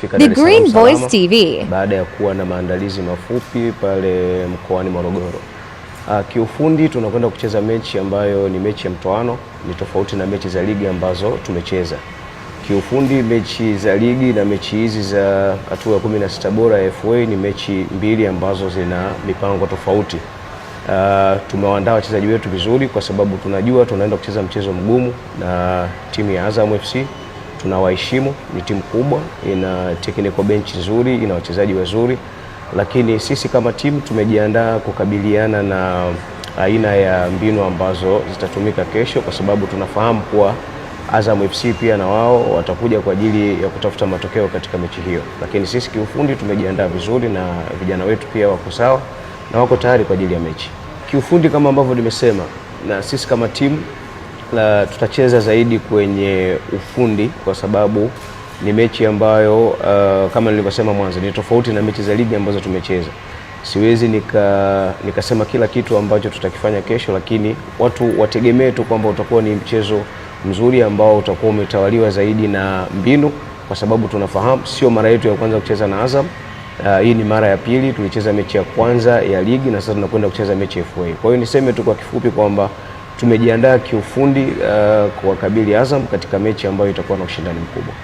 The Green Voice TV baada ya kuwa na maandalizi mafupi pale mkoani Morogoro. Kiufundi tunakwenda kucheza mechi ambayo ni mechi ya mtoano, ni tofauti na mechi za ligi ambazo tumecheza. Kiufundi mechi za ligi na mechi hizi za hatua ya 16 bora ya FA ni mechi mbili ambazo zina mipango tofauti. Tumewaandaa wachezaji wetu vizuri kwa sababu tunajua tunaenda kucheza mchezo mgumu na timu ya Azam FC. Tunawaheshimu, ni timu kubwa, ina technical bench nzuri, ina wachezaji wazuri, lakini sisi kama timu tumejiandaa kukabiliana na aina ya mbinu ambazo zitatumika kesho, kwa sababu tunafahamu kuwa Azam FC pia na wao watakuja kwa ajili ya kutafuta matokeo katika mechi hiyo. Lakini sisi kiufundi tumejiandaa vizuri na vijana wetu pia wako sawa na wako tayari kwa ajili ya mechi. Kiufundi kama ambavyo nimesema, na sisi kama timu tutacheza zaidi kwenye ufundi kwa sababu ni mechi ambayo kama nilivyosema mwanzo ni tofauti na mechi za ligi ambazo tumecheza. Siwezi nikasema kila kitu ambacho tutakifanya kesho, lakini watu wategemee tu kwamba utakuwa ni mchezo mzuri ambao utakuwa umetawaliwa zaidi na mbinu, kwa sababu tunafahamu sio mara yetu ya kwanza kucheza na Azam. Hii ni mara ya pili, tulicheza mechi ya kwanza ya ligi na sasa tunakwenda kucheza mechi ya FA. Kwa hiyo niseme tu kwa kifupi kwamba tumejiandaa kiufundi kuwakabili Azam katika mechi ambayo itakuwa na ushindani mkubwa.